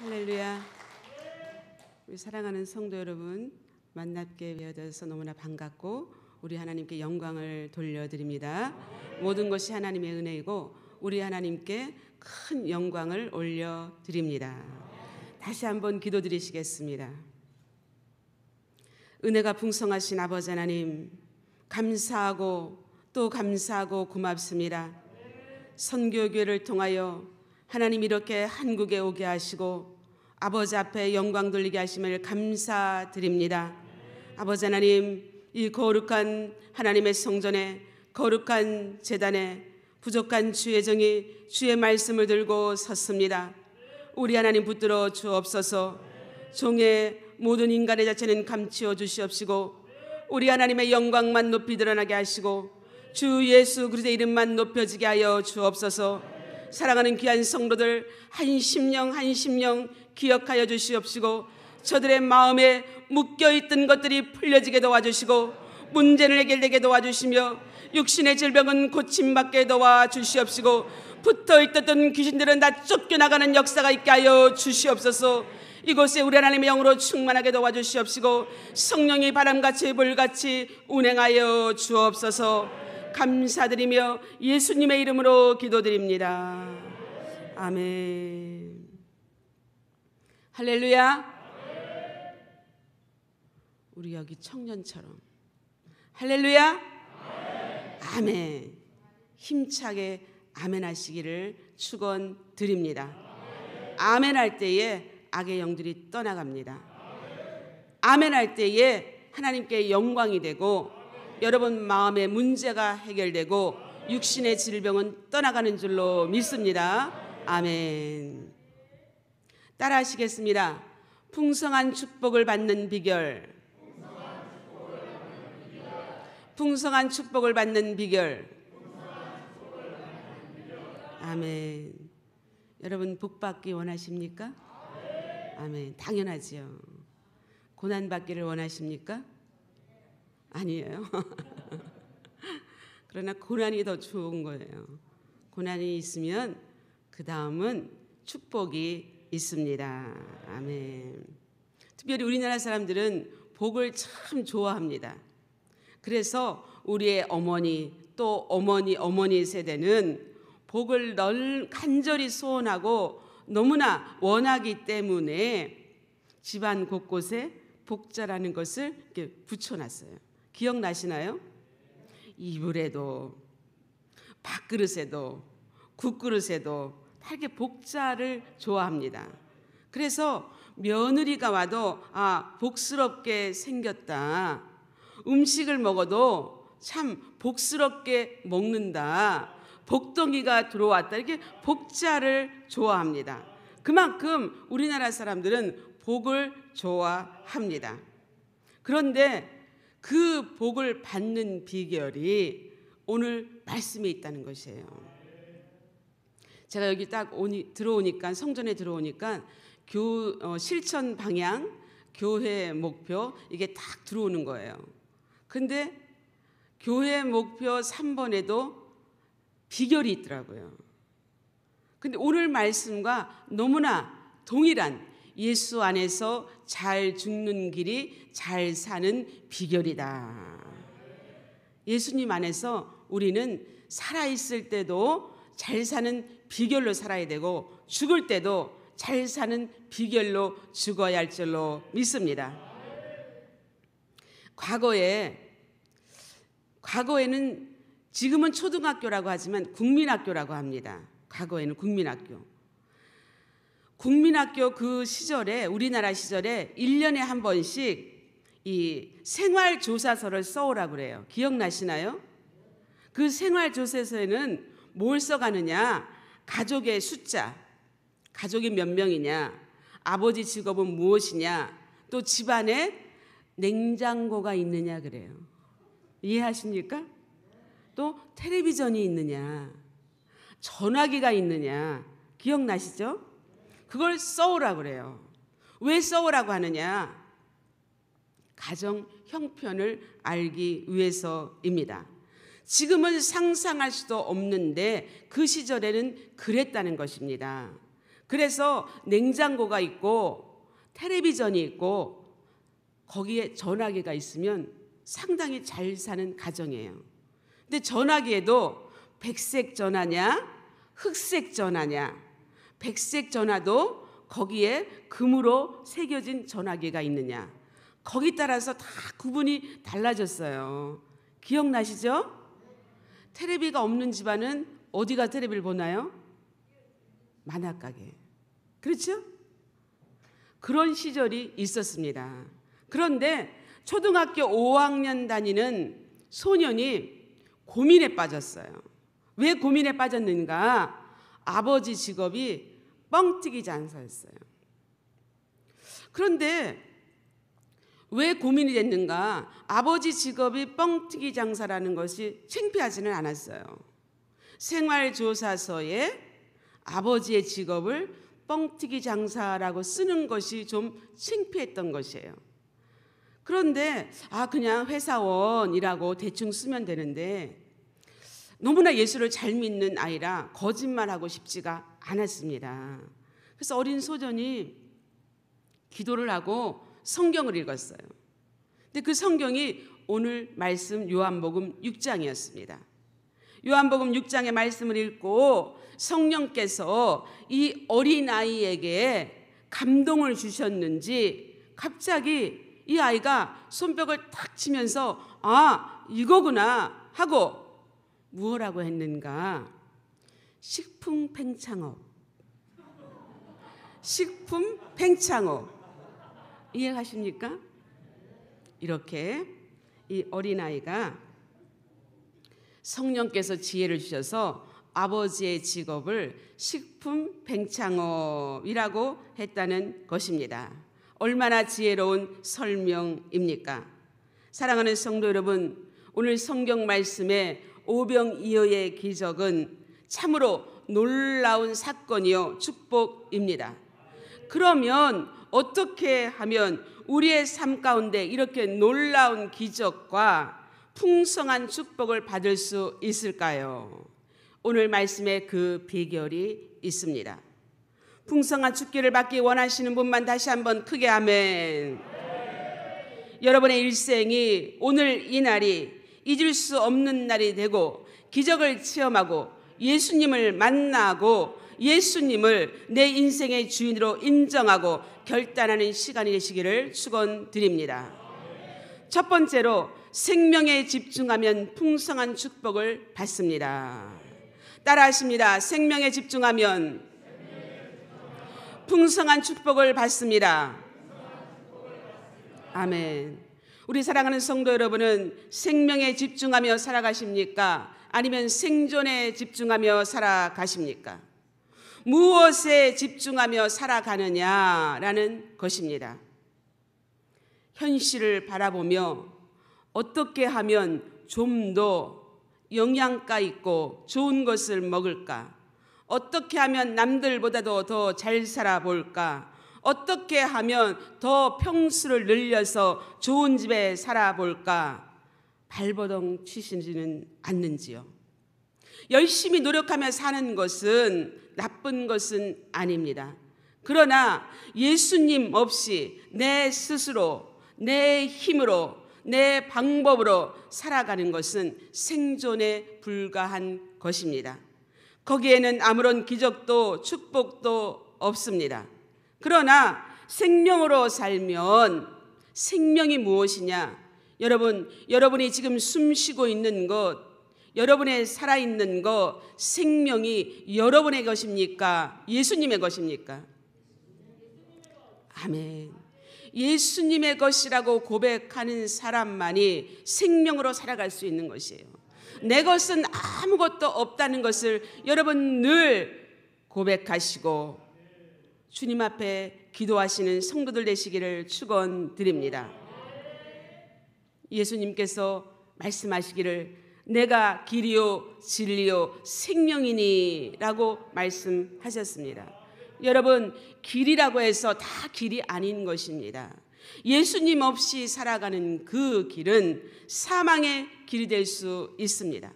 할렐루야. 우리 사랑하는 성도 여러분, 만납게 되어서 너무나 반갑고 우리 하나님께 영광을 돌려드립니다. 모든 것이 하나님의 은혜이고 우리 하나님께 큰 영광을 올려드립니다. 다시 한번 기도드리시겠습니다. 은혜가 풍성하신 아버지 하나님, 감사하고 또 감사하고 고맙습니다. 선교교회를 통하여 하나님 이렇게 한국에 오게 하시고 아버지 앞에 영광 돌리게 하심을 감사드립니다. 아버지 하나님, 이 거룩한 하나님의 성전에, 거룩한 제단에 부족한 주의 정이 주의 말씀을 들고 섰습니다. 우리 하나님 붙들어 주옵소서. 종의 모든 인간의 자체는 감추어 주시옵시고 우리 하나님의 영광만 높이 드러나게 하시고 주 예수 그리스도의 이름만 높여지게 하여 주옵소서. 사랑하는 귀한 성도들 한 심령 기억하여 주시옵시고 저들의 마음에 묶여있던 것들이 풀려지게 도와주시고 문제를 해결되게 도와주시며 육신의 질병은 고침받게 도와주시옵시고 붙어있던 귀신들은 다 쫓겨나가는 역사가 있게 하여 주시옵소서. 이곳에 우리 하나님의 영으로 충만하게 도와주시옵시고 성령이 바람같이 불같이 운행하여 주옵소서. 감사드리며 예수님의 이름으로 기도드립니다. 아멘. 할렐루야. 우리 여기 청년처럼 할렐루야. 아멘. 힘차게 아멘 하시기를 축원드립니다. 아멘 할 때에 악의 영들이 떠나갑니다. 아멘 할 때에 하나님께 영광이 되고 여러분 마음의 문제가 해결되고 육신의 질병은 떠나가는 줄로 믿습니다. 아멘. 따라 하시겠습니다. 풍성한 축복을 받는 비결. 풍성한 축복을 받는 비결. 아멘. 여러분 복 받기 원하십니까? 아멘. 당연하지요. 고난 받기를 원하십니까? 아니에요. 그러나 고난이 더 좋은 거예요. 고난이 있으면 그 다음은 축복이 있습니다. 아멘. 특별히 우리나라 사람들은 복을 참 좋아합니다. 그래서 우리의 어머니 또 어머니 세대는 복을 간절히 소원하고 너무나 원하기 때문에 집안 곳곳에 복자라는 것을 이렇게 붙여놨어요. 기억나시나요? 이불에도 밥그릇에도 국그릇에도 다 이렇게 복자를 좋아합니다. 그래서 며느리가 와도 복스럽게 생겼다. 음식을 먹어도 참 복스럽게 먹는다. 복덩이가 들어왔다. 이렇게 복자를 좋아합니다. 그만큼 우리나라 사람들은 복을 좋아합니다. 그런데 그 복을 받는 비결이 오늘 말씀에 있다는 것이에요. 제가 여기 딱 들어오니까 성전에 들어오니까 실천 방향, 교회 목표 이게 딱 들어오는 거예요. 근데 교회 목표 3번에도 비결이 있더라고요. 근데 오늘 말씀과 너무나 동일한 예수 안에서 잘 죽는 길이 잘 사는 비결이다. 예수님 안에서 우리는 살아있을 때도 잘 사는 비결로 살아야 되고 죽을 때도 잘 사는 비결로 죽어야 할 줄로 믿습니다. 과거에는 지금은 초등학교라고 하지만 국민학교라고 합니다. 과거에는 국민학교 그 시절에 우리나라 시절에 1년에 한 번씩 이 생활조사서를 써오라고 그래요. 기억나시나요? 그 생활조사서에는 뭘 써가느냐? 가족의 숫자, 가족이 몇 명이냐, 아버지 직업은 무엇이냐, 또 집안에 냉장고가 있느냐 그래요. 이해하십니까? 또 텔레비전이 있느냐, 전화기가 있느냐, 기억나시죠? 그걸 써오라고 그래요. 왜 써오라고 하느냐? 가정 형편을 알기 위해서입니다. 지금은 상상할 수도 없는데 그 시절에는 그랬다는 것입니다. 그래서 냉장고가 있고 텔레비전이 있고 거기에 전화기가 있으면 상당히 잘 사는 가정이에요. 근데 전화기에도 백색 전화냐 흑색 전화냐, 백색 전화도 거기에 금으로 새겨진 전화기가 있느냐, 거기 따라서 다 구분이 달라졌어요. 기억나시죠? 텔레비가 없는 집안은 어디가 텔레비를 보나요? 만화가게. 그렇죠? 그런 시절이 있었습니다. 그런데 초등학교 5학년 다니는 소년이 고민에 빠졌어요. 왜 고민에 빠졌는가? 아버지 직업이 뻥튀기 장사였어요. 그런데 왜 고민이 됐는가? 아버지 직업이 뻥튀기 장사라는 것이 창피하지는 않았어요. 생활조사서에 아버지의 직업을 뻥튀기 장사라고 쓰는 것이 좀 창피했던 것이에요. 그런데 그냥 회사원이라고 대충 쓰면 되는데 너무나 예수를 잘 믿는 아이라 거짓말하고 싶지가 않았습니다. 그래서 어린 소년이 기도를 하고 성경을 읽었어요. 근데 그 성경이 오늘 말씀 요한복음 6장이었습니다. 요한복음 6장의 말씀을 읽고 성령께서 이 어린아이에게 감동을 주셨는지 갑자기 이 아이가 손뼉을 탁 치면서 이거구나 하고 무엇라고 했는가? 식품 팽창업. 식품 팽창업. 이해하십니까? 이렇게 이 어린아이가 성령께서 지혜를 주셔서 아버지의 직업을 식품 팽창업이라고 했다는 것입니다. 얼마나 지혜로운 설명입니까? 사랑하는 성도 여러분, 오늘 성경 말씀에 오병이어의 기적은 참으로 놀라운 사건이요 축복입니다. 그러면 어떻게 하면 우리의 삶 가운데 이렇게 놀라운 기적과 풍성한 축복을 받을 수 있을까요? 오늘 말씀에 그 비결이 있습니다. 풍성한 축기를 받기 원하시는 분만 다시 한번 크게 아멘. 여러분의 일생이 오늘 이 날이 잊을 수 없는 날이 되고 기적을 체험하고 예수님을 만나고 예수님을 내 인생의 주인으로 인정하고 결단하는 시간이 되시기를 축원드립니다. 첫 번째로 생명에 집중하면 풍성한 축복을 받습니다. 따라하십니다. 생명에 집중하면 풍성한 축복을 받습니다. 아멘. 우리 사랑하는 성도 여러분은 생명에 집중하며 살아가십니까? 아니면 생존에 집중하며 살아가십니까? 무엇에 집중하며 살아가느냐라는 것입니다. 현실을 바라보며 어떻게 하면 좀 더 영양가 있고 좋은 것을 먹을까? 어떻게 하면 남들보다도 더 잘 살아볼까? 어떻게 하면 더 평수를 늘려서 좋은 집에 살아볼까? 발버둥 치시지는 않는지요? 열심히 노력하며 사는 것은 나쁜 것은 아닙니다. 그러나 예수님 없이 내 스스로, 내 힘으로, 내 방법으로 살아가는 것은 생존에 불과한 것입니다. 거기에는 아무런 기적도 축복도 없습니다. 그러나 생명으로 살면 생명이 무엇이냐? 여러분이 지금 숨 쉬고 있는 것, 여러분의 살아있는 것, 생명이 여러분의 것입니까? 예수님의 것입니까? 아멘. 예수님의 것이라고 고백하는 사람만이 생명으로 살아갈 수 있는 것이에요. 내 것은 아무것도 없다는 것을 여러분 늘 고백하시고 주님 앞에 기도하시는 성도들 되시기를 축원드립니다. 예수님께서 말씀하시기를 내가 길이요 진리요 생명이니 라고 말씀하셨습니다. 여러분, 길이라고 해서 다 길이 아닌 것입니다. 예수님 없이 살아가는 그 길은 사망의 길이 될 수 있습니다.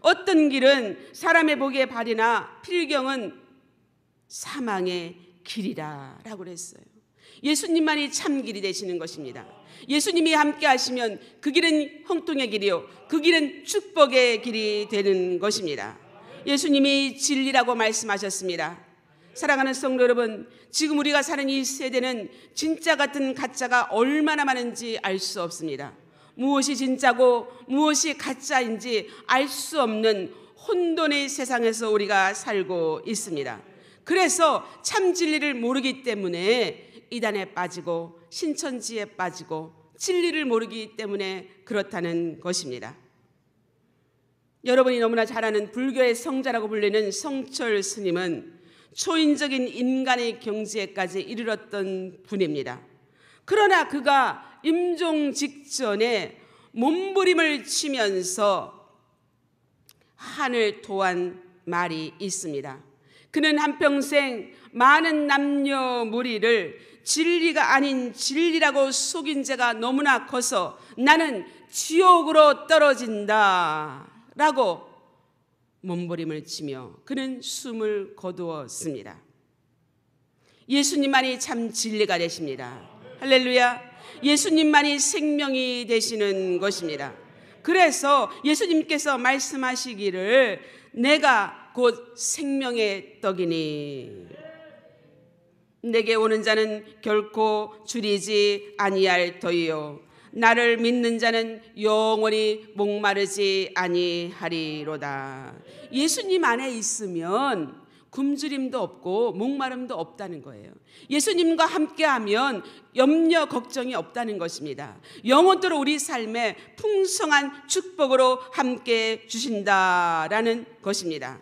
어떤 길은 사람의 보기에 바리나 필경은 사망의 길이라 라고 그랬어요. 예수님만이 참 길이 되시는 것입니다. 예수님이 함께 하시면 그 길은 형통의 길이요, 그 길은 축복의 길이 되는 것입니다. 예수님이 진리라고 말씀하셨습니다. 사랑하는 성도 여러분, 지금 우리가 사는 이 세대는 진짜 같은 가짜가 얼마나 많은지 알 수 없습니다. 무엇이 진짜고 무엇이 가짜인지 알 수 없는 혼돈의 세상에서 우리가 살고 있습니다. 그래서 참 진리를 모르기 때문에 이단에 빠지고 신천지에 빠지고 진리를 모르기 때문에 그렇다는 것입니다. 여러분이 너무나 잘 아는 불교의 성자라고 불리는 성철 스님은 초인적인 인간의 경지에까지 이르렀던 분입니다. 그러나 그가 임종 직전에 몸부림을 치면서 한을 토한 말이 있습니다. 그는 한평생 많은 남녀 무리를 진리가 아닌 진리라고 속인 죄가 너무나 커서 나는 지옥으로 떨어진다 라고 몸부림을 치며 그는 숨을 거두었습니다. 예수님만이 참 진리가 되십니다. 할렐루야. 예수님만이 생명이 되시는 것입니다. 그래서 예수님께서 말씀하시기를 내가 곧 생명의 떡이니 내게 오는 자는 결코 줄이지 아니할 터이요 나를 믿는 자는 영원히 목마르지 아니하리로다. 예수님 안에 있으면 굶주림도 없고 목마름도 없다는 거예요. 예수님과 함께하면 염려 걱정이 없다는 것입니다. 영원토록 우리 삶에 풍성한 축복으로 함께 주신다라는 것입니다.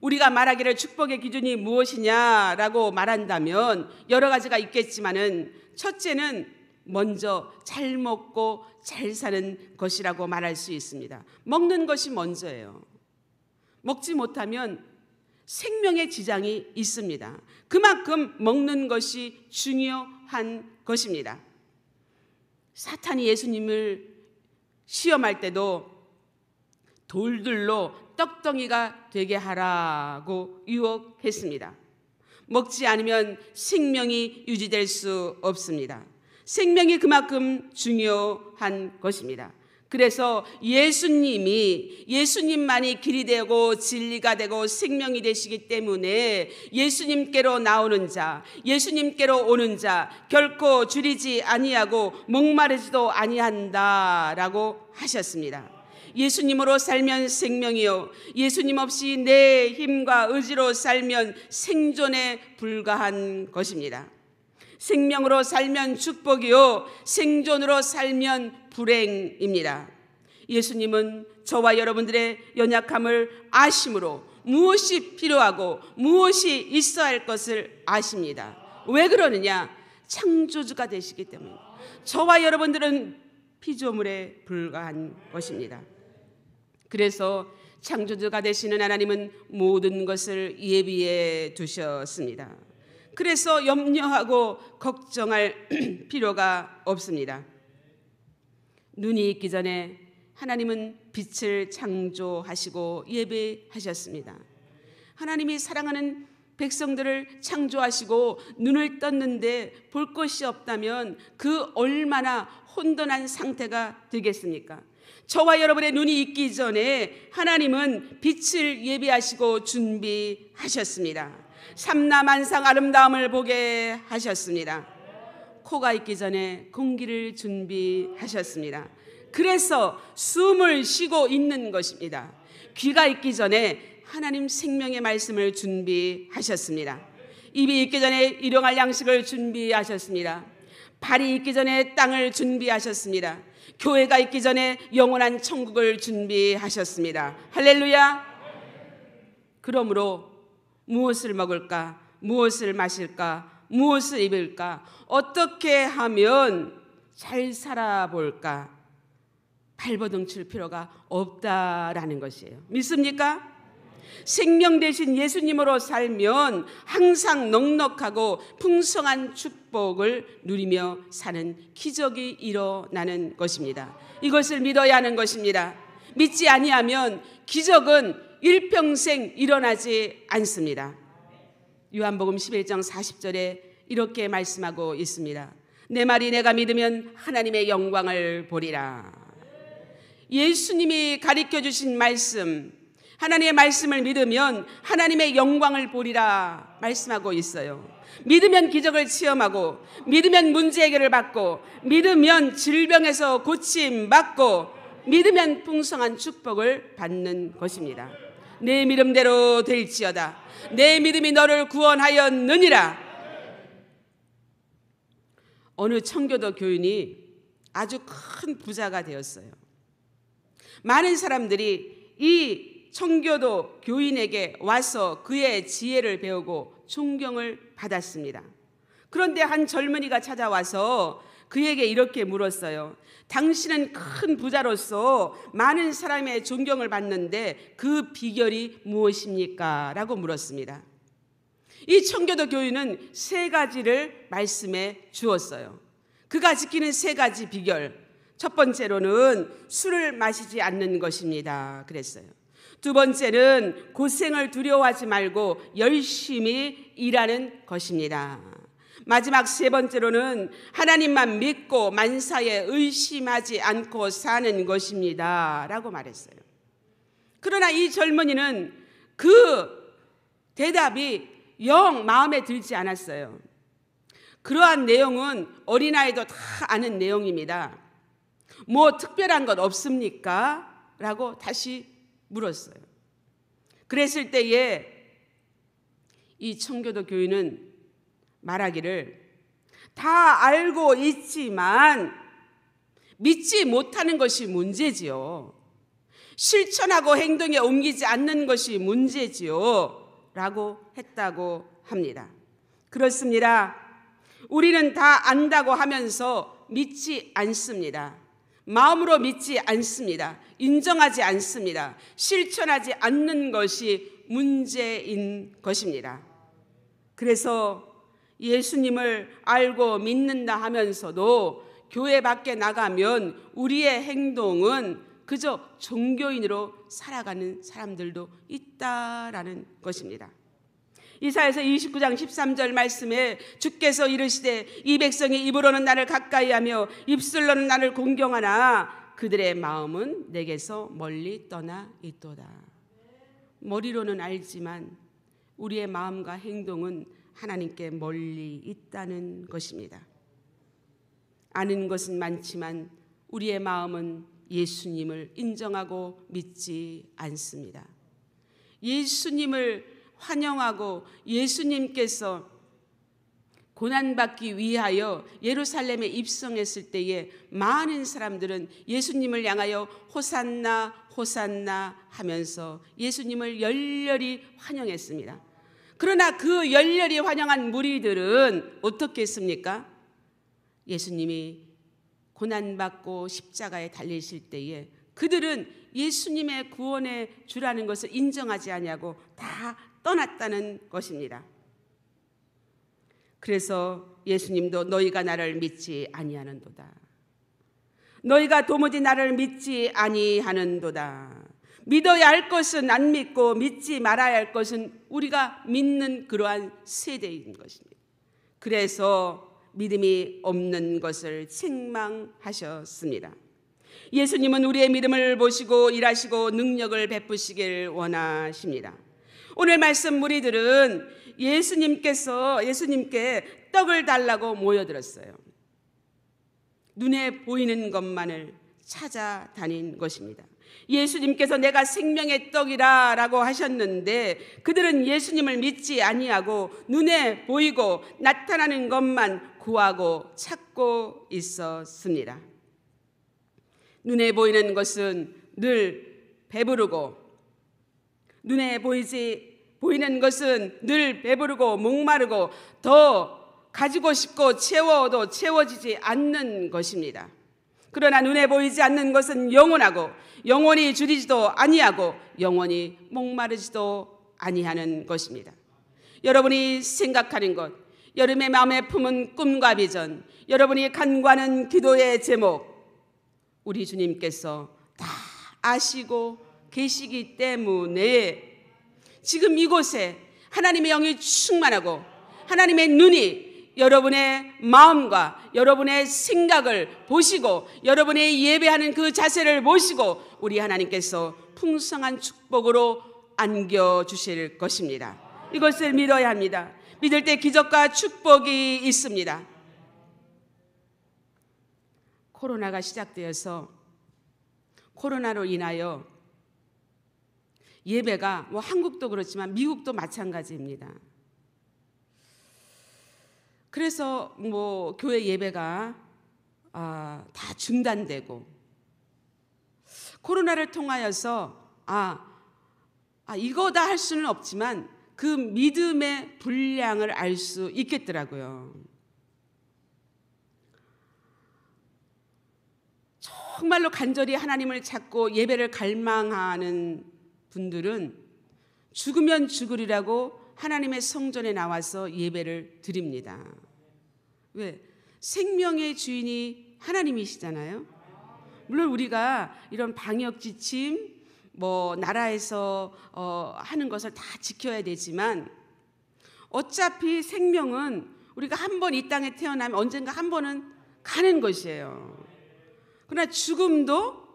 우리가 말하기를 축복의 기준이 무엇이냐라고 말한다면 여러 가지가 있겠지만은 첫째는 먼저 잘 먹고 잘 사는 것이라고 말할 수 있습니다. 먹는 것이 먼저예요. 먹지 못하면 생명의 지장이 있습니다. 그만큼 먹는 것이 중요한 것입니다. 사탄이 예수님을 시험할 때도 돌들로 떡덩이가 되게 하라고 유혹했습니다. 먹지 않으면 생명이 유지될 수 없습니다. 생명이 그만큼 중요한 것입니다. 그래서 예수님만이 길이 되고 진리가 되고 생명이 되시기 때문에 예수님께로 나오는 자, 예수님께로 오는 자 결코 줄이지 아니하고 목마르지도 아니한다라고 하셨습니다. 예수님으로 살면 생명이요 예수님 없이 내 힘과 의지로 살면 생존에 불과한 것입니다. 생명으로 살면 축복이요 생존으로 살면 불행입니다. 예수님은 저와 여러분들의 연약함을 아심으로 무엇이 필요하고 무엇이 있어야 할 것을 아십니다. 왜 그러느냐? 창조주가 되시기 때문에. 저와 여러분들은 피조물에 불과한 것입니다. 그래서 창조주가 되시는 하나님은 모든 것을 예비해 두셨습니다. 그래서 염려하고 걱정할 필요가 없습니다. 눈이 있기 전에 하나님은 빛을 창조하시고 예배하셨습니다. 하나님이 사랑하는 백성들을 창조하시고 눈을 떴는데 볼 것이 없다면 그 얼마나 혼돈한 상태가 되겠습니까? 저와 여러분의 눈이 있기 전에 하나님은 빛을 예비하시고 준비하셨습니다. 삼라만상 아름다움을 보게 하셨습니다. 코가 있기 전에 공기를 준비하셨습니다. 그래서 숨을 쉬고 있는 것입니다. 귀가 있기 전에 하나님 생명의 말씀을 준비하셨습니다. 입이 있기 전에 일용할 양식을 준비하셨습니다. 발이 있기 전에 땅을 준비하셨습니다. 교회가 있기 전에 영원한 천국을 준비하셨습니다. 할렐루야. 그러므로 무엇을 먹을까? 무엇을 마실까? 무엇을 입을까? 어떻게 하면 잘 살아볼까? 발버둥 칠 필요가 없다라는 것이에요. 믿습니까? 생명 대신 예수님으로 살면 항상 넉넉하고 풍성한 축복을 누리며 사는 기적이 일어나는 것입니다. 이것을 믿어야 하는 것입니다. 믿지 아니하면 기적은 일평생 일어나지 않습니다. 요한복음 11장 40절에 이렇게 말씀하고 있습니다. 내 말이 내가 믿으면 하나님의 영광을 보리라. 예수님이 가르쳐 주신 말씀, 하나님의 말씀을 믿으면 하나님의 영광을 보리라 말씀하고 있어요. 믿으면 기적을 체험하고, 믿으면 문제 해결을 받고, 믿으면 질병에서 고침 받고, 믿으면 풍성한 축복을 받는 것입니다. 내 믿음대로 될지어다. 내 믿음이 너를 구원하였느니라. 어느 청교도 교인이 아주 큰 부자가 되었어요. 많은 사람들이 이 청교도 교인에게 와서 그의 지혜를 배우고 존경을 받았습니다. 그런데 한 젊은이가 찾아와서 그에게 이렇게 물었어요. 당신은 큰 부자로서 많은 사람의 존경을 받는데 그 비결이 무엇입니까? 라고 물었습니다. 이 청교도 교인은 3가지를 말씀해 주었어요. 그가 지키는 3가지 비결. 첫 번째로는 술을 마시지 않는 것입니다. 그랬어요. 두 번째는 고생을 두려워하지 말고 열심히 일하는 것입니다. 마지막 3번째로는 하나님만 믿고 만사에 의심하지 않고 사는 것입니다. 라고 말했어요. 그러나 이 젊은이는 그 대답이 영 마음에 들지 않았어요. 그러한 내용은 어린아이도 다 아는 내용입니다. 뭐 특별한 것 없습니까? 라고 다시 물었어요. 그랬을 때에 이 청교도 교인은 말하기를, 다 알고 있지만 믿지 못하는 것이 문제지요. 실천하고 행동에 옮기지 않는 것이 문제지요. 라고 했다고 합니다. 그렇습니다. 우리는 다 안다고 하면서 믿지 않습니다. 마음으로 믿지 않습니다. 인정하지 않습니다. 실천하지 않는 것이 문제인 것입니다. 그래서 예수님을 알고 믿는다 하면서도 교회 밖에 나가면 우리의 행동은 그저 종교인으로 살아가는 사람들도 있다라는 것입니다. 이사야서 29장 13절 말씀에 주께서 이르시되 이 백성이 입으로는 나를 가까이하며 입술로는 나를 공경하나 그들의 마음은 내게서 멀리 떠나 있도다. 머리로는 알지만 우리의 마음과 행동은 하나님께 멀리 있다는 것입니다. 아는 것은 많지만 우리의 마음은 예수님을 인정하고 믿지 않습니다. 예수님을 환영하고 예수님께서 고난받기 위하여 예루살렘에 입성했을 때에 많은 사람들은 예수님을 향하여 호산나 호산나 하면서 예수님을 열렬히 환영했습니다. 그러나 그 열렬히 환영한 무리들은 어떻게 했습니까? 예수님이 고난받고 십자가에 달리실 때에 그들은 예수님의 구원의 주라는 것을 인정하지 아니하고 다 떠났다는 것입니다. 그래서 예수님도 너희가 나를 믿지 아니하는도다. 너희가 도무지 나를 믿지 아니하는도다. 믿어야 할 것은 안 믿고 믿지 말아야 할 것은 우리가 믿는 그러한 세대인 것입니다. 그래서 믿음이 없는 것을 책망하셨습니다. 예수님은 우리의 믿음을 보시고 일하시고 능력을 베푸시길 원하십니다. 오늘 말씀 무리들은 예수님께 떡을 달라고 모여들었어요. 눈에 보이는 것만을 찾아다닌 것입니다. 예수님께서 내가 생명의 떡이라 라고 하셨는데 그들은 예수님을 믿지 아니하고 눈에 보이고 나타나는 것만 구하고 찾고 있었습니다. 눈에 보이는 것은 늘 배부르고 눈에 보이는 것은 늘 배부르고 목마르고 더 가지고 싶고 채워도 채워지지 않는 것입니다. 그러나 눈에 보이지 않는 것은 영원하고 영원히 줄이지도 아니하고 영원히 목마르지도 아니하는 것입니다. 여러분이 생각하는 것, 여러분의 마음에 품은 꿈과 비전, 여러분이 간구하는 기도의 제목, 우리 주님께서 다 아시고 계시기 때문에 지금 이곳에 하나님의 영이 충만하고 하나님의 눈이 여러분의 마음과 여러분의 생각을 보시고 여러분의 예배하는 그 자세를 보시고 우리 하나님께서 풍성한 축복으로 안겨주실 것입니다. 이것을 믿어야 합니다. 믿을 때 기적과 축복이 있습니다. 코로나가 시작되어서 코로나로 인하여 예배가 한국도 그렇지만 미국도 마찬가지입니다. 그래서 교회 예배가 다 중단되고 코로나를 통하여서 이거다 할 수는 없지만 그 믿음의 분량을 알 수 있겠더라고요. 정말로 간절히 하나님을 찾고 예배를 갈망하는 분들은 죽으면 죽으리라고 하나님의 성전에 나와서 예배를 드립니다. 왜? 생명의 주인이 하나님이시잖아요. 물론 우리가 이런 방역 지침 나라에서 하는 것을 다 지켜야 되지만 어차피 생명은 우리가 한 번 이 땅에 태어나면 언젠가 한 번은 가는 것이에요. 그러나 죽음도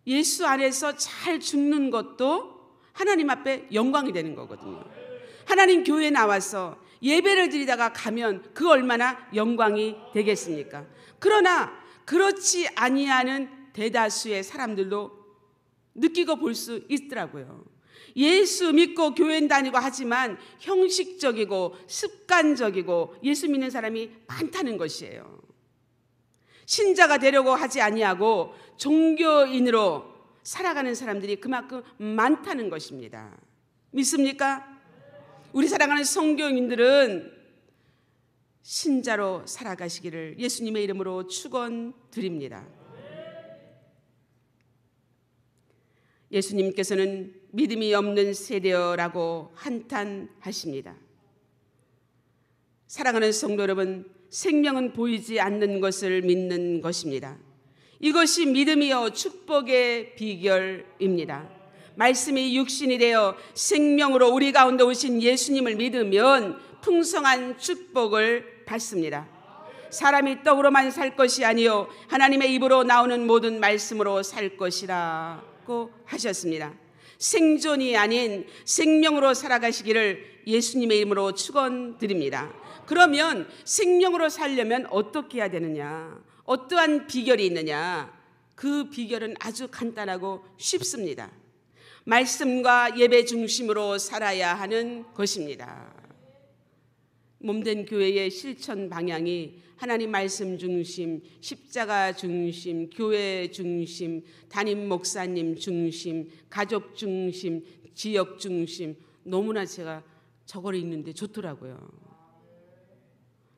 예수 안에서 잘 죽는 것도 하나님 앞에 영광이 되는 거거든요. 하나님 교회에 나와서 예배를 드리다가 가면 그 얼마나 영광이 되겠습니까? 그러나 그렇지 아니하는 대다수의 사람들도 느끼고 볼 수 있더라고요. 예수 믿고 교회 다니고 하지만 형식적이고 습관적이고 예수 믿는 사람이 많다는 것이에요. 신자가 되려고 하지 아니하고 종교인으로 살아가는 사람들이 그만큼 많다는 것입니다. 믿습니까? 우리 사랑하는 성교인들은 신자로 살아가시기를 예수님의 이름으로 축원드립니다. 예수님께서는 믿음이 없는 세대여라고 한탄하십니다. 사랑하는 성도 여러분, 생명은 보이지 않는 것을 믿는 것입니다. 이것이 믿음이요 축복의 비결입니다. 말씀이 육신이 되어 생명으로 우리 가운데 오신 예수님을 믿으면 풍성한 축복을 받습니다. 사람이 떡으로만 살 것이 아니요 하나님의 입으로 나오는 모든 말씀으로 살 것이라고 하셨습니다. 생존이 아닌 생명으로 살아가시기를 예수님의 이름으로 축원드립니다. 그러면 생명으로 살려면 어떻게 해야 되느냐? 어떠한 비결이 있느냐? 그 비결은 아주 간단하고 쉽습니다. 말씀과 예배 중심으로 살아야 하는 것입니다. 몸된 교회의 실천 방향이 하나님 말씀 중심, 십자가 중심, 교회 중심, 담임 목사님 중심, 가족 중심, 지역 중심, 너무나 제가 저걸 읽는데 좋더라고요.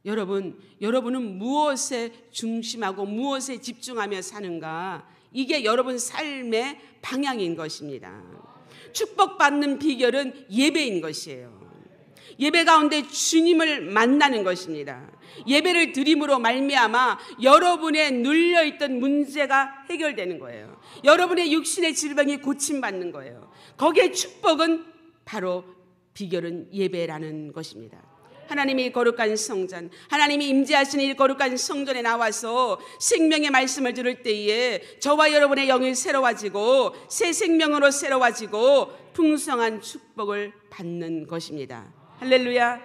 여러분은 무엇에 중심하고 무엇에 집중하며 사는가? 이게 여러분 삶의 방향인 것입니다. 축복받는 비결은 예배인 것이에요. 예배 가운데 주님을 만나는 것입니다. 예배를 드림으로 말미암아 여러분의 눌려있던 문제가 해결되는 거예요. 여러분의 육신의 질병이 고침받는 거예요. 거기에 축복은 바로 비결은 예배라는 것입니다. 하나님이 거룩한 성전, 하나님이 임재하시는 이 거룩한 성전에 나와서 생명의 말씀을 들을 때에 저와 여러분의 영이 새로워지고 새 생명으로 새로워지고 풍성한 축복을 받는 것입니다. 할렐루야.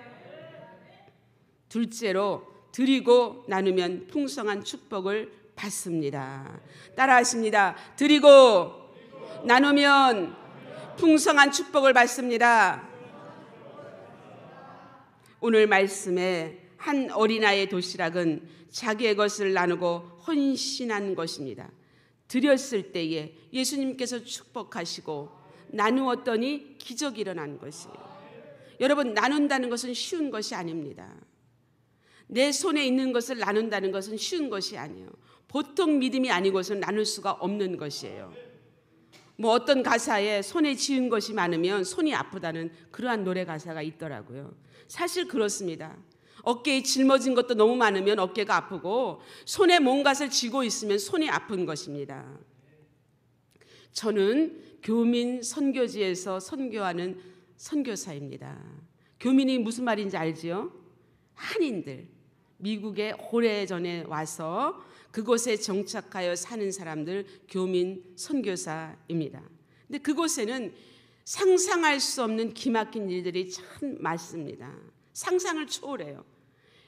둘째로 드리고 나누면 풍성한 축복을 받습니다. 따라하십니다. 드리고 나누면 풍성한 축복을 받습니다. 오늘 말씀에 한 어린아이의 도시락은 자기의 것을 나누고 헌신한 것입니다. 드렸을 때에 예수님께서 축복하시고 나누었더니 기적이 일어난 것이에요. 여러분, 나눈다는 것은 쉬운 것이 아닙니다. 내 손에 있는 것을 나눈다는 것은 쉬운 것이 아니에요. 보통 믿음이 아니고서는 나눌 수가 없는 것이에요. 어떤 가사에 손에 쥐은 것이 많으면 손이 아프다는 그러한 노래 가사가 있더라고요. 사실 그렇습니다. 어깨에 짊어진 것도 너무 많으면 어깨가 아프고 손에 뭔가를 쥐고 있으면 손이 아픈 것입니다. 저는 교민 선교지에서 선교하는 선교사입니다. 교민이 무슨 말인지 알지요? 한인들, 미국에 오래전에 와서 그곳에 정착하여 사는 사람들, 교민 선교사입니다. 근데 그곳에는 상상할 수 없는 기막힌 일들이 참 많습니다. 상상을 초월해요.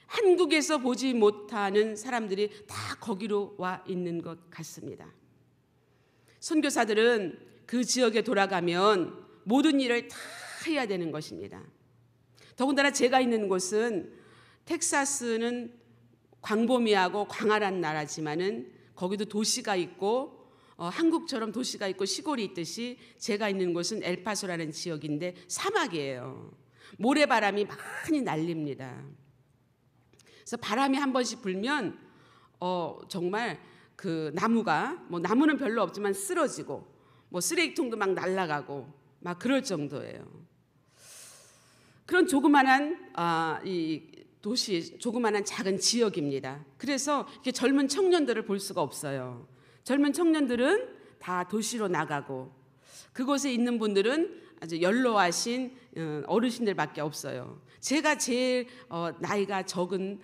한국에서 보지 못하는 사람들이 다 거기로 와 있는 것 같습니다. 선교사들은 그 지역에 돌아가면 모든 일을 다 해야 되는 것입니다. 더군다나 제가 있는 곳은 텍사스는 광범위하고 광활한 나라지만은 거기도 도시가 있고 한국처럼 도시가 있고 시골이 있듯이 제가 있는 곳은 엘파소라는 지역인데 사막이에요. 모래바람이 많이 날립니다. 그래서 바람이 한 번씩 불면 정말 그 나무가 나무는 별로 없지만 쓰러지고 쓰레기통도 막 날아가고 막 그럴 정도예요. 그런 조그만한 이 도시, 조그만한 작은 지역입니다. 그래서 이렇게 젊은 청년들을 볼 수가 없어요. 젊은 청년들은 다 도시로 나가고 그곳에 있는 분들은 아주 연로하신 어르신들밖에 없어요. 제가 제일 나이가 적은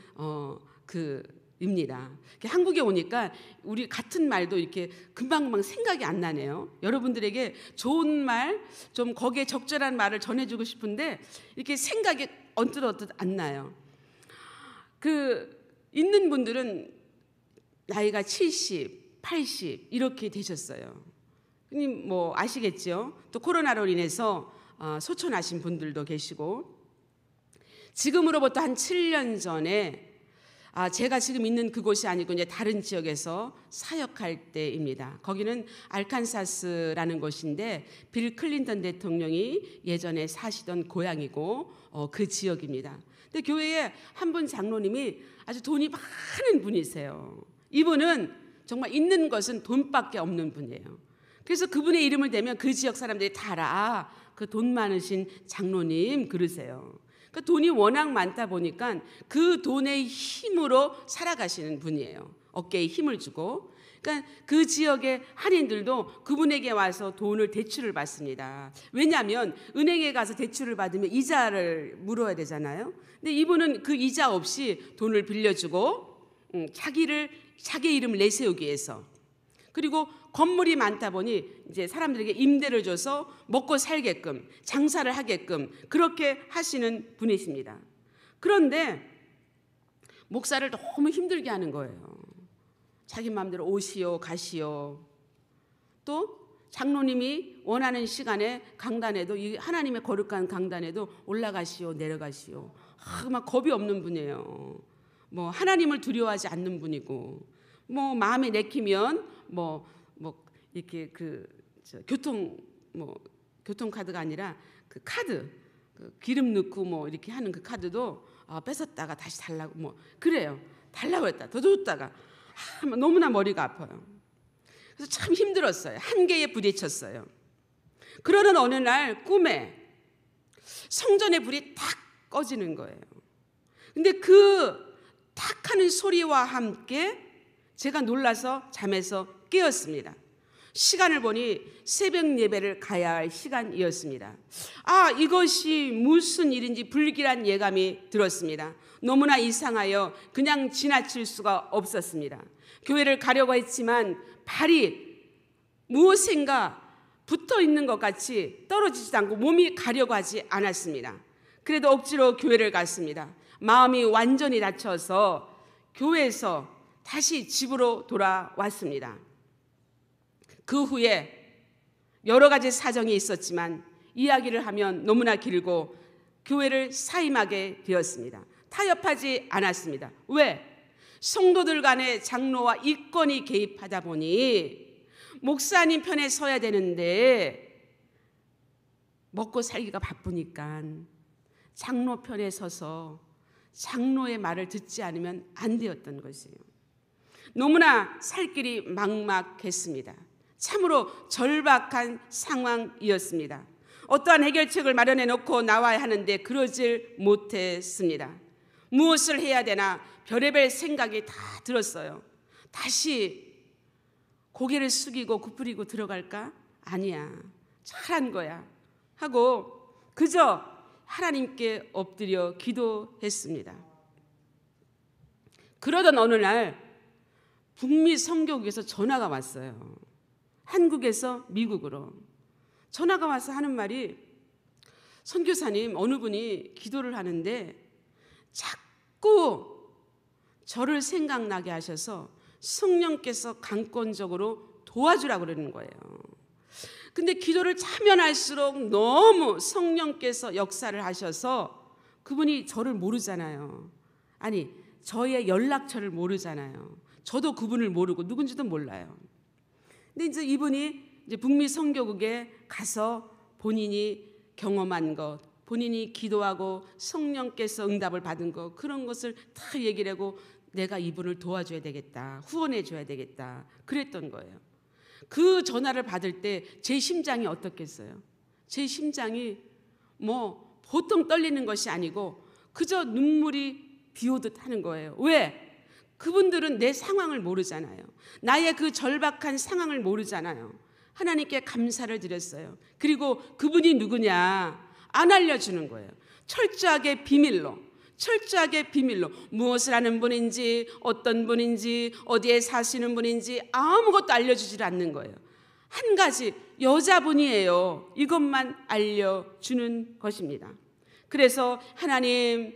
입니다. 한국에 오니까 우리 같은 말도 이렇게 금방금방 생각이 안 나네요. 여러분들에게 좋은 말, 좀 거기에 적절한 말을 전해주고 싶은데 이렇게 생각이 언뜻 안 나요. 있는 분들은 나이가 70, 80 이렇게 되셨어요. 아시겠죠? 또 코로나로 인해서 소천하신 분들도 계시고 지금으로부터 한 7년 전에 제가 지금 있는 그곳이 아니고 이제 다른 지역에서 사역할 때입니다. 거기는 알칸사스라는 곳인데 빌 클린턴 대통령이 예전에 사시던 고향이고 그 지역입니다. 근데 교회에 한 분 장로님이 아주 돈이 많은 분이세요. 이분은 정말 있는 것은 돈밖에 없는 분이에요. 그래서 그분의 이름을 대면 그 지역 사람들이 다 알아. 그 돈 많으신 장로님 그러세요. 그러니까 돈이 워낙 많다 보니까 그 돈의 힘으로 살아가시는 분이에요. 어깨에 힘을 주고. 그러니까 그 지역의 한인들도 그분에게 와서 돈을 대출을 받습니다. 왜냐하면 은행에 가서 대출을 받으면 이자를 물어야 되잖아요. 근데 이분은 그 이자 없이 돈을 빌려주고 자기 이름을 내세우기 위해서, 그리고 건물이 많다 보니 이제 사람들에게 임대를 줘서 먹고 살게끔, 장사를 하게끔 그렇게 하시는 분이십니다. 그런데 목사를 너무 힘들게 하는 거예요. 자기 마음대로 오시오 가시오. 또 장로님이 원하는 시간에 강단에도, 이 하나님의 거룩한 강단에도 올라가시오 내려가시오. 막 겁이 없는 분이에요. 하나님을 두려워하지 않는 분이고, 마음에 내키면 이렇게 교통카드가 아니라 그 카드, 기름 넣고 이렇게 하는 그 카드도 뺏었다가 다시 달라고 그래요. 달라고 했다 더 줬다가 너무나 머리가 아파요. 그래서 참 힘들었어요. 한계에 부딪혔어요. 그러는 어느 날 꿈에 성전의 불이 탁 꺼지는 거예요. 근데 그 탁 하는 소리와 함께 제가 놀라서 잠에서 깨었습니다. 시간을 보니 새벽 예배를 가야 할 시간이었습니다. 이것이 무슨 일인지 불길한 예감이 들었습니다. 너무나 이상하여 그냥 지나칠 수가 없었습니다. 교회를 가려고 했지만 발이 무엇인가 붙어 있는 것 같이 떨어지지도 않고 몸이 가려고 하지 않았습니다. 그래도 억지로 교회를 갔습니다. 마음이 완전히 다쳐서 교회에서 다시 집으로 돌아왔습니다. 그 후에 여러 가지 사정이 있었지만 이야기를 하면 너무나 길고 교회를 사임하게 되었습니다. 타협하지 않았습니다. 왜? 성도들 간의 장로와 이권이 개입하다 보니 목사님 편에 서야 되는데 먹고 살기가 바쁘니까 장로 편에 서서 장로의 말을 듣지 않으면 안 되었던 것이에요. 너무나 살 길이 막막했습니다. 참으로 절박한 상황이었습니다. 어떠한 해결책을 마련해 놓고 나와야 하는데 그러질 못했습니다. 무엇을 해야 되나 별의별 생각이 다 들었어요. 다시 고개를 숙이고 구부리고 들어갈까? 아니야, 잘한 거야 하고 그저 하나님께 엎드려 기도했습니다. 그러던 어느 날 북미 선교국에서 전화가 왔어요. 한국에서 미국으로 전화가 와서 하는 말이, 선교사님, 어느 분이 기도를 하는데 자꾸 저를 생각나게 하셔서 성령께서 강권적으로 도와주라고 그러는 거예요. 근데 기도를 차면 할수록 너무 성령께서 역사를 하셔서, 그분이 저를 모르잖아요. 아니, 저의 연락처를 모르잖아요. 저도 그분을 모르고 누군지도 몰라요. 근데 이제 이분이 이제 북미 선교국에 가서 본인이 경험한 것, 본인이 기도하고 성령께서 응답을 받은 것, 그런 것을 다 얘기를 하고, 내가 이분을 도와줘야 되겠다, 후원해 줘야 되겠다, 그랬던 거예요. 그 전화를 받을 때 제 심장이 어떻겠어요? 제 심장이 뭐 보통 떨리는 것이 아니고 그저 눈물이 비오듯 하는 거예요. 왜? 그분들은 내 상황을 모르잖아요. 나의 그 절박한 상황을 모르잖아요. 하나님께 감사를 드렸어요. 그리고 그분이 누구냐 안 알려주는 거예요. 철저하게 비밀로 무엇을 하는 분인지, 어떤 분인지, 어디에 사시는 분인지 아무것도 알려주질 않는 거예요. 한 가지, 여자분이에요. 이것만 알려주는 것입니다. 그래서 하나님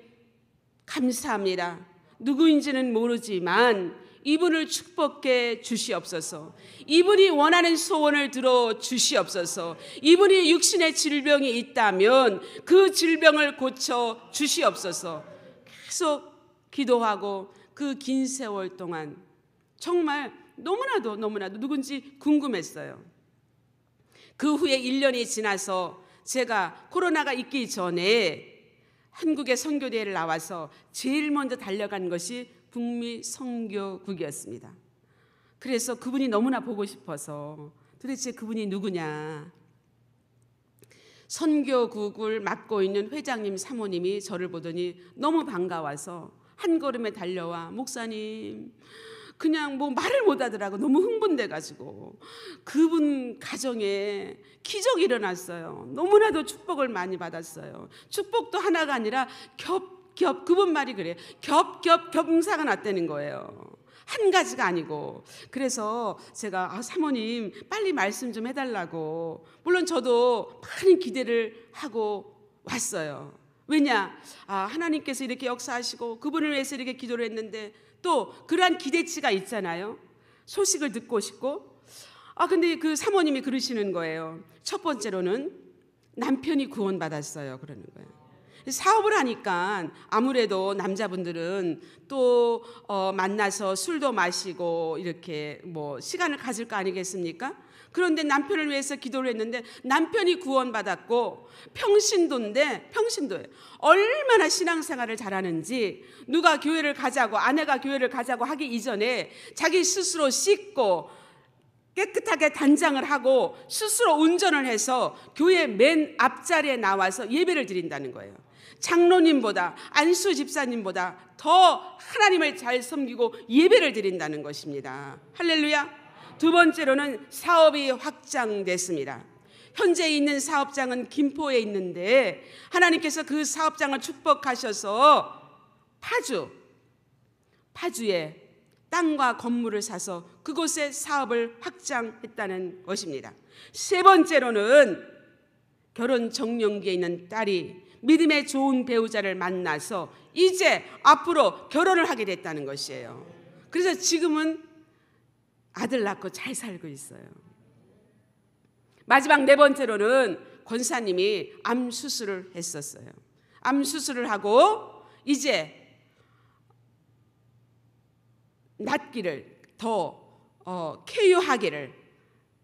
감사합니다. 누구인지는 모르지만 이분을 축복해 주시옵소서. 이분이 원하는 소원을 들어 주시옵소서. 이분이 육신의 질병이 있다면 그 질병을 고쳐 주시옵소서. 계속 기도하고 그 긴 세월 동안 정말 너무나도 누군지 궁금했어요. 그 후에 1년이 지나서 제가 코로나가 있기 전에 한국의 선교대회를 나와서 제일 먼저 달려간 것이 북미 선교국이었습니다. 그래서 그분이 너무나 보고 싶어서, 도대체 그분이 누구냐. 선교국을 맡고 있는 회장님 사모님이 저를 보더니 너무 반가워서 한 걸음에 달려와, 목사님, 그냥 뭐 말을 못 하더라고. 너무 흥분돼가지고. 그분 가정에 기적이 일어났어요. 너무나도 축복을 많이 받았어요. 축복도 하나가 아니라 그분 말이 그래요. 겸사가 났다는 거예요. 한 가지가 아니고. 그래서 제가 사모님 빨리 말씀 좀 해달라고, 물론 저도 많은 기대를 하고 왔어요. 왜냐, 하나님께서 이렇게 역사하시고 그분을 위해서 이렇게 기도를 했는데 또 그러한 기대치가 있잖아요. 소식을 듣고 싶고. 근데 그 사모님이 그러시는 거예요. 첫 번째로는 남편이 구원받았어요, 그러는 거예요. 사업을 하니까 아무래도 남자분들은 또 만나서 술도 마시고 이렇게 뭐 시간을 가질 거 아니겠습니까? 그런데 남편을 위해서 기도를 했는데 남편이 구원받았고, 평신도예요. 얼마나 신앙생활을 잘하는지, 누가 교회를 가자고, 아내가 교회를 가자고 하기 이전에 자기 스스로 씻고 깨끗하게 단장을 하고 스스로 운전을 해서 교회 맨 앞자리에 나와서 예배를 드린다는 거예요. 장로님보다, 안수 집사님보다 더 하나님을 잘 섬기고 예배를 드린다는 것입니다. 할렐루야. 두 번째로는 사업이 확장됐습니다. 현재 있는 사업장은 김포에 있는데 하나님께서 그 사업장을 축복하셔서 파주에 땅과 건물을 사서 그곳에 사업을 확장했다는 것입니다. 세 번째로는 결혼 정년기에 있는 딸이 믿음의 좋은 배우자를 만나서 이제 앞으로 결혼을 하게 됐다는 것이에요. 그래서 지금은 아들 낳고 잘 살고 있어요. 마지막 네 번째로는 권사님이 암 수술을 했었어요. 암 수술을 하고 이제 낫기를 더 쾌유하기를,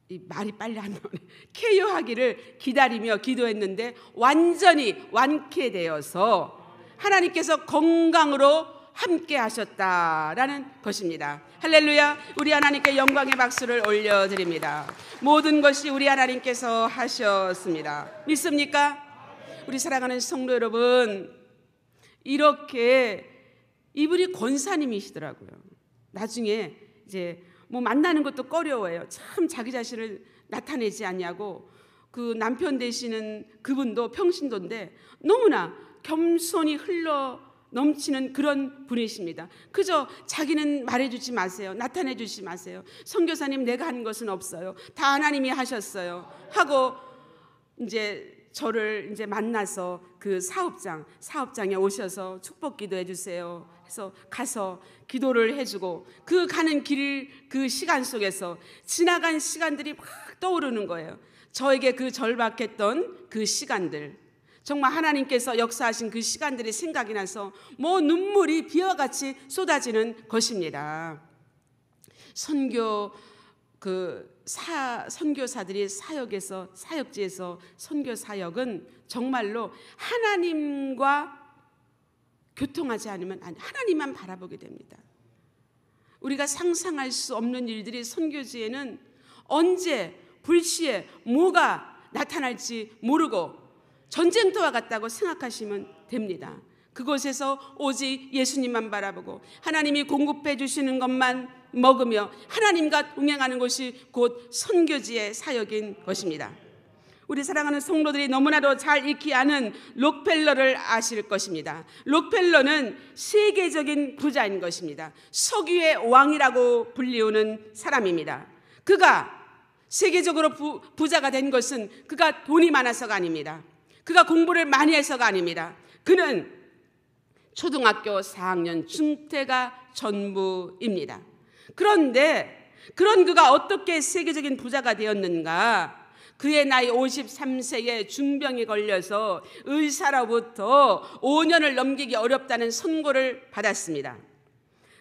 이 말이 빨리 안 나오네. 쾌유하기를 기다리며 기도했는데 완전히 완쾌되어서 하나님께서 건강으로 함께 하셨다라는 것입니다. 할렐루야. 우리 하나님께 영광의 박수를 올려드립니다. 모든 것이 우리 하나님께서 하셨습니다. 믿습니까? 우리 사랑하는 성도 여러분, 이렇게 이분이 권사님이시더라고요. 나중에 이제 뭐 만나는 것도 꺼려워요. 참 자기 자신을 나타내지 않냐고. 그 남편 되시는 그분도 평신도인데 너무나 겸손이 흘러 넘치는 그런 분이십니다. 그저 자기는 말해주지 마세요. 나타내주지 마세요. 선교사님, 내가 한 것은 없어요. 다 하나님이 하셨어요. 하고 이제 저를 이제 만나서 그 사업장에 오셔서 축복 기도해 주세요 해서 가서 기도를 해주고, 그 가는 길, 그 시간 속에서 지나간 시간들이 막 떠오르는 거예요. 저에게 그 절박했던 그 시간들, 정말 하나님께서 역사하신 그 시간들이 생각이 나서 뭐 눈물이 비와같이 쏟아지는 것입니다. 선교사들이 사역지에서 선교 사역은 정말로 하나님과 교통하지 않으면 하나님만 바라보게 됩니다. 우리가 상상할 수 없는 일들이 선교지에는 언제 불시에 뭐가 나타날지 모르고 전쟁터와 같다고 생각하시면 됩니다. 그곳에서 오직 예수님만 바라보고 하나님이 공급해 주시는 것만 먹으며 하나님과 동행하는 것이 곧 선교지의 사역인 것입니다. 우리 사랑하는 성도들이 너무나도 잘 익히 아는 록펠러를 아실 것입니다. 록펠러는 세계적인 부자인 것입니다. 석유의 왕이라고 불리우는 사람입니다. 그가 세계적으로 부자가 된 것은 그가 돈이 많아서가 아닙니다. 그가 공부를 많이 해서가 아닙니다. 그는 초등학교 4학년 중퇴가 전부입니다. 그런데 그런 그가 어떻게 세계적인 부자가 되었는가? 그의 나이 53세에 중병이 걸려서 의사로부터 5년을 넘기기 어렵다는 선고를 받았습니다.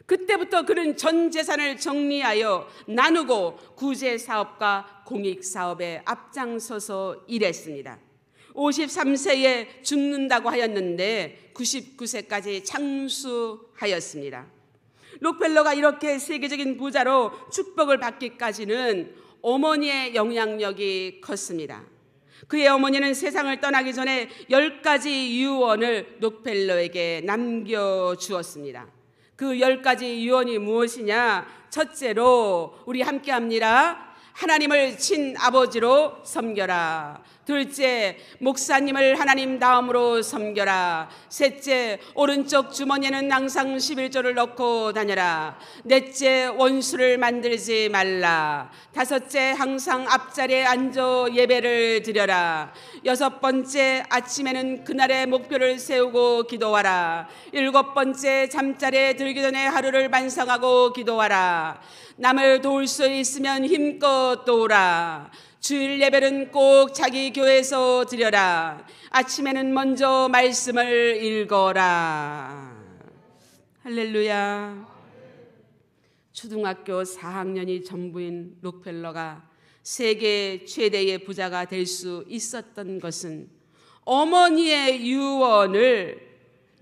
그때부터 그는 전 재산을 정리하여 나누고 구제사업과 공익사업에 앞장서서 일했습니다. 53세에 죽는다고 하였는데 99세까지 장수하였습니다. 록펠러가 이렇게 세계적인 부자로 축복을 받기까지는 어머니의 영향력이 컸습니다. 그의 어머니는 세상을 떠나기 전에 10가지 유언을 록펠러에게 남겨주었습니다. 그 10가지 유언이 무엇이냐? 첫째로 우리 함께합니다. 하나님을 친아버지로 섬겨라. 둘째, 목사님을 하나님 다음으로 섬겨라. 셋째, 오른쪽 주머니에는 항상 11조를 넣고 다녀라. 넷째, 원수를 만들지 말라. 다섯째, 항상 앞자리에 앉아 예배를 드려라. 여섯 번째, 아침에는 그날의 목표를 세우고 기도하라. 일곱 번째, 잠자리에 들기 전에 하루를 반성하고 기도하라. 남을 도울 수 있으면 힘껏 도우라. 주일 예배는 꼭 자기 교회에서 드려라. 아침에는 먼저 말씀을 읽어라. 할렐루야. 초등학교 4학년이 전부인 록펠러가 세계 최대의 부자가 될 수 있었던 것은 어머니의 유언을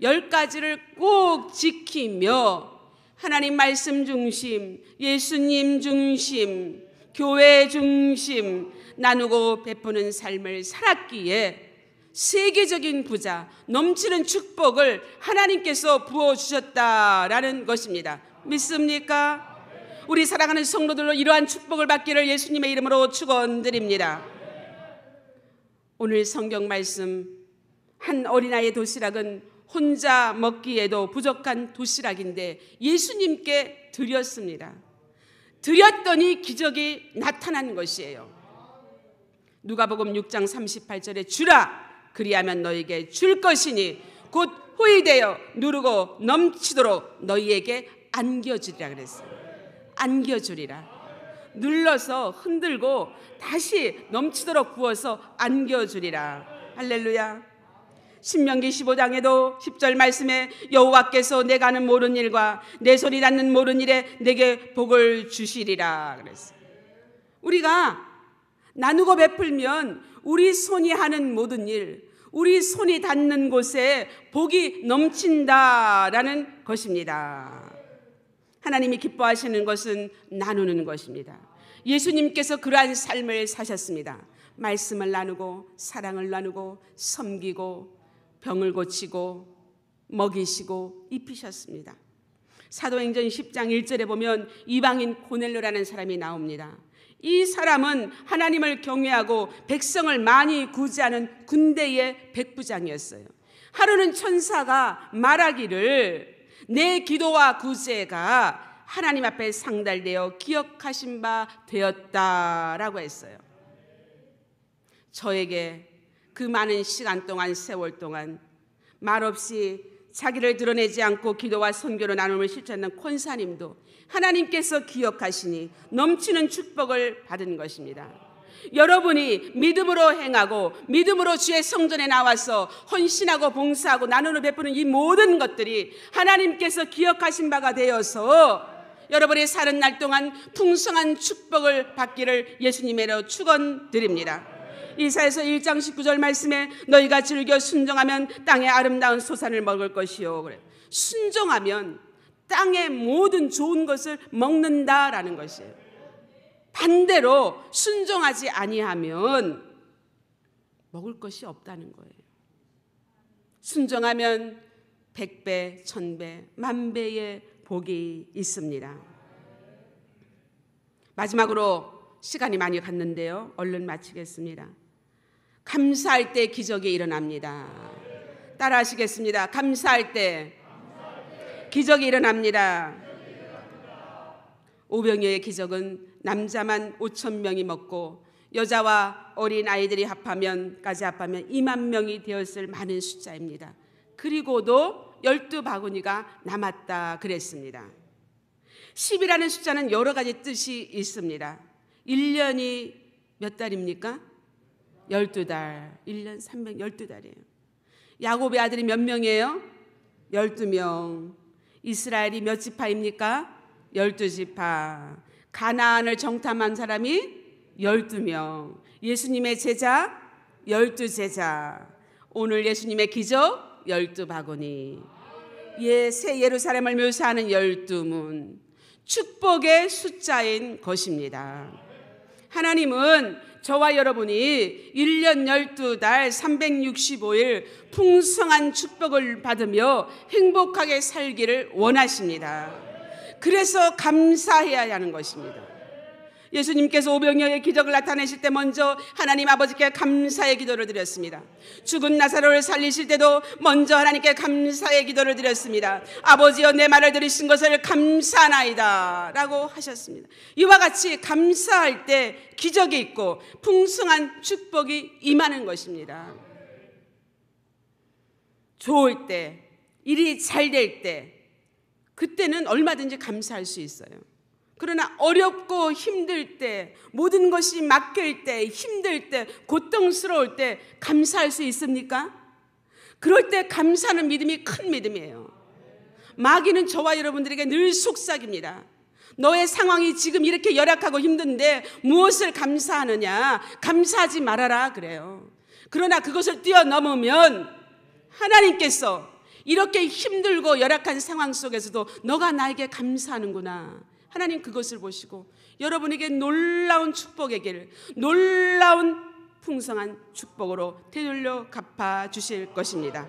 10가지를 꼭 지키며 하나님 말씀 중심, 예수님 중심, 교회 중심, 나누고 베푸는 삶을 살았기에 세계적인 부자, 넘치는 축복을 하나님께서 부어주셨다라는 것입니다. 믿습니까? 우리 사랑하는 성도들로 이러한 축복을 받기를 예수님의 이름으로 축원드립니다. 오늘 성경 말씀, 한 어린아이의 도시락은 혼자 먹기에도 부족한 도시락인데 예수님께 드렸습니다. 드렸더니 기적이 나타난 것이에요. 누가복음 6장 38절에 주라, 그리하면 너희에게 줄 것이니 곧 후히되어 누르고 넘치도록 너희에게 안겨주리라 그랬어요. 안겨주리라. 눌러서 흔들고 다시 넘치도록 부어서 안겨주리라. 할렐루야. 신명기 15장에도 10절 말씀에 여호와께서 내가 하는 모든 일과 내 손이 닿는 모든 일에 내게 복을 주시리라 그랬어요. 우리가 나누고 베풀면 우리 손이 하는 모든 일, 우리 손이 닿는 곳에 복이 넘친다라는 것입니다. 하나님이 기뻐하시는 것은 나누는 것입니다. 예수님께서 그러한 삶을 사셨습니다. 말씀을 나누고 사랑을 나누고 섬기고 병을 고치고 먹이시고 입히셨습니다. 사도행전 10장 1절에 보면 이방인 고넬료라는 사람이 나옵니다. 이 사람은 하나님을 경외하고 백성을 많이 구제하는 군대의 백부장이었어요. 하루는 천사가 말하기를 내 기도와 구제가 하나님 앞에 상달되어 기억하신 바 되었다라고 했어요. 저에게 그 많은 시간 동안, 세월 동안 말없이 자기를 드러내지 않고 기도와 선교로 나눔을 실천하는 권사님도 하나님께서 기억하시니 넘치는 축복을 받은 것입니다. 여러분이 믿음으로 행하고 믿음으로 주의 성전에 나와서 헌신하고 봉사하고 나누어 베푸는 이 모든 것들이 하나님께서 기억하신 바가 되어서 여러분이 사는 날 동안 풍성한 축복을 받기를 예수님으로 축원드립니다. 이사야서 1장 19절 말씀에 너희가 즐겨 순종하면 땅의 아름다운 소산을 먹을 것이요. 그래. 순종하면 땅의 모든 좋은 것을 먹는다라는 것이에요. 반대로 순종하지 아니하면 먹을 것이 없다는 거예요. 순종하면 100배, 1000배, 10,000배의 복이 있습니다. 마지막으로 시간이 많이 갔는데요, 얼른 마치겠습니다. 감사할 때 기적이 일어납니다. 따라 하시겠습니다. 감사할 때 기적이 일어납니다. 오병이어의 기적은 남자만 5,000명이 먹고 여자와 어린 아이들이 합하면까지 합하면 20,000명이 되었을 많은 숫자입니다. 그리고도 12바구니가 남았다 그랬습니다. 10이라는 숫자는 여러 가지 뜻이 있습니다. 1년이 몇 달입니까? 12달. 1년 312달이에요. 야곱의 아들이 몇 명이에요? 12명. 이스라엘이 몇 지파입니까? 12지파. 가나안을 정탐한 사람이 12명. 예수님의 제자 12제자. 오늘 예수님의 기적 12바구니. 새 예루살렘을 묘사하는 12문. 축복의 숫자인 것입니다. 하나님은 저와 여러분이 1년 12달 365일 풍성한 축복을 받으며 행복하게 살기를 원하십니다. 그래서 감사해야 하는 것입니다. 예수님께서 오병이어의 기적을 나타내실 때 먼저 하나님 아버지께 감사의 기도를 드렸습니다. 죽은 나사로를 살리실 때도 먼저 하나님께 감사의 기도를 드렸습니다. 아버지여 내 말을 들으신 것을 감사하나이다 라고 하셨습니다. 이와 같이 감사할 때 기적이 있고 풍성한 축복이 임하는 것입니다. 좋을 때, 일이 잘 될 때, 그때는 얼마든지 감사할 수 있어요. 그러나 어렵고 힘들 때, 모든 것이 막힐 때, 힘들 때, 고통스러울 때 감사할 수 있습니까? 그럴 때 감사하는 믿음이 큰 믿음이에요. 마귀는 저와 여러분들에게 늘 속삭입니다. 너의 상황이 지금 이렇게 열악하고 힘든데 무엇을 감사하느냐? 감사하지 말아라 그래요. 그러나 그것을 뛰어넘으면 하나님께서 이렇게 힘들고 열악한 상황 속에서도 너가 나에게 감사하는구나. 하나님 그것을 보시고 여러분에게 놀라운 축복의 길, 놀라운 풍성한 축복으로 되돌려 갚아주실 것입니다.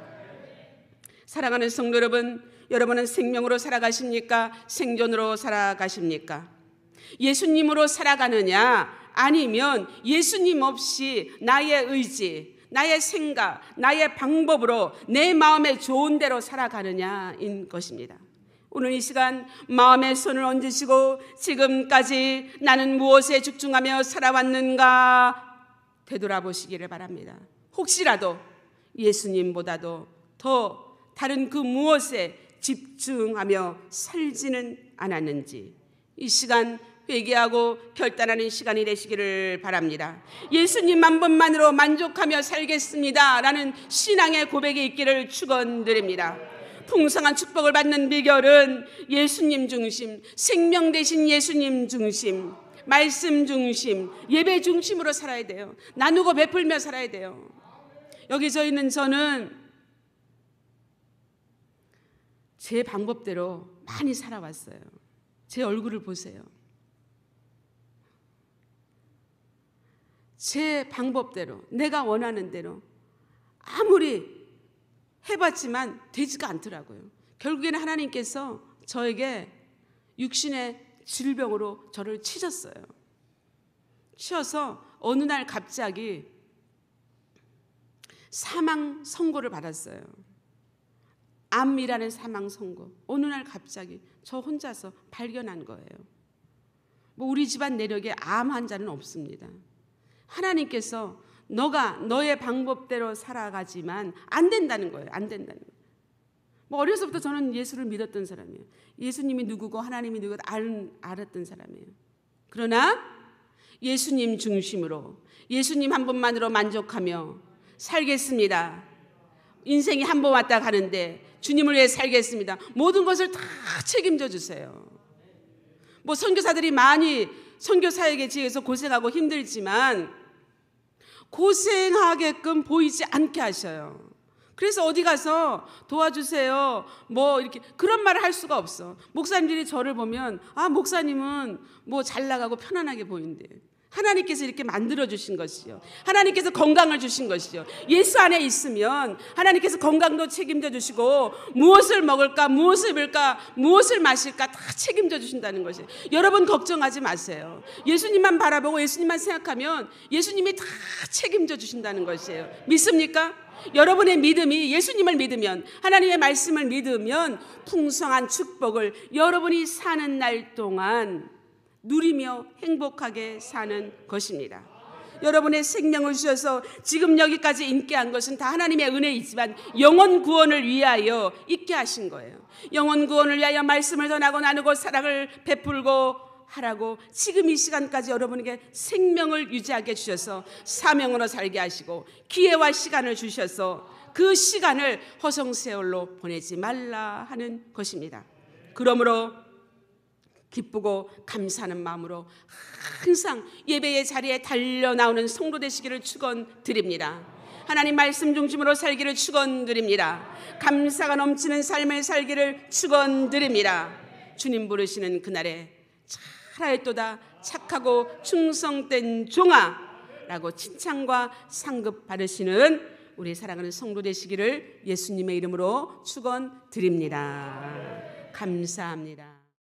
사랑하는 성도 여러분, 여러분은 생명으로 살아가십니까? 생존으로 살아가십니까? 예수님으로 살아가느냐? 아니면 예수님 없이 나의 의지, 나의 생각, 나의 방법으로 내 마음에 좋은 대로 살아가느냐인 것입니다. 오늘 이 시간 마음의 손을 얹으시고 지금까지 나는 무엇에 집중하며 살아왔는가 되돌아보시기를 바랍니다. 혹시라도 예수님보다도 더 다른 그 무엇에 집중하며 살지는 않았는지 이 시간 회개하고 결단하는 시간이 되시기를 바랍니다. 예수님 한 분만으로 만족하며 살겠습니다 라는 신앙의 고백이 있기를 축원드립니다. 풍성한 축복을 받는 비결은 예수님 중심, 생명 되신 예수님 중심, 말씀 중심, 예배 중심으로 살아야 돼요. 나누고 베풀며 살아야 돼요. 여기 저는 제 방법대로 많이 살아왔어요. 제 얼굴을 보세요. 제 방법대로, 내가 원하는 대로 아무리 해봤지만 되지가 않더라고요. 결국에는 하나님께서 저에게 육신의 질병으로 저를 치셨어요. 쉬어서 어느 날 갑자기 사망 선고를 받았어요. 암이라는 사망 선고. 어느 날 갑자기 저 혼자서 발견한 거예요. 뭐 우리 집안 내력에 암 환자는 없습니다. 하나님께서 너가 너의 방법대로 살아가지만 안 된다는 거예요. 안 된다는 거예요. 뭐 어려서부터 저는 예수를 믿었던 사람이에요. 예수님이 누구고 하나님이 누구고 알았던 사람이에요. 그러나 예수님 중심으로 예수님 한 분만으로 만족하며 살겠습니다. 인생이 한 번 왔다 가는데 주님을 위해 살겠습니다. 모든 것을 다 책임져 주세요. 뭐 선교사들이 많이 선교 사역에 지해서 고생하고 힘들지만 고생하게끔 보이지 않게 하셔요. 그래서 어디 가서 도와주세요 뭐 이렇게 그런 말을 할 수가 없어. 목사님들이 저를 보면 아 목사님은 뭐 잘 나가고 편안하게 보인대. 하나님께서 이렇게 만들어 주신 것이요, 하나님께서 건강을 주신 것이요, 예수 안에 있으면 하나님께서 건강도 책임져 주시고 무엇을 먹을까 무엇을 입을까 무엇을 마실까 다 책임져 주신다는 것이에요. 여러분 걱정하지 마세요. 예수님만 바라보고 예수님만 생각하면 예수님이 다 책임져 주신다는 것이에요. 믿습니까? 여러분의 믿음이 예수님을 믿으면 하나님의 말씀을 믿으면 풍성한 축복을 여러분이 사는 날 동안 누리며 행복하게 사는 것입니다. 여러분의 생명을 주셔서 지금 여기까지 있게 한 것은 다 하나님의 은혜이지만 영혼 구원을 위하여 있게 하신 거예요. 영혼 구원을 위하여 말씀을 전하고 나누고 사랑을 베풀고 하라고 지금 이 시간까지 여러분에게 생명을 유지하게 주셔서 사명으로 살게 하시고 기회와 시간을 주셔서 그 시간을 허송세월로 보내지 말라 하는 것입니다. 그러므로 기쁘고 감사하는 마음으로 항상 예배의 자리에 달려나오는 성도 되시기를 축원드립니다. 하나님 말씀 중심으로 살기를 축원드립니다. 감사가 넘치는 삶을 살기를 축원드립니다. 주님 부르시는 그날에 잘하였도다 착하고 충성된 종아 라고 칭찬과 상급 받으시는 우리 사랑하는 성도 되시기를 예수님의 이름으로 축원드립니다. 감사합니다.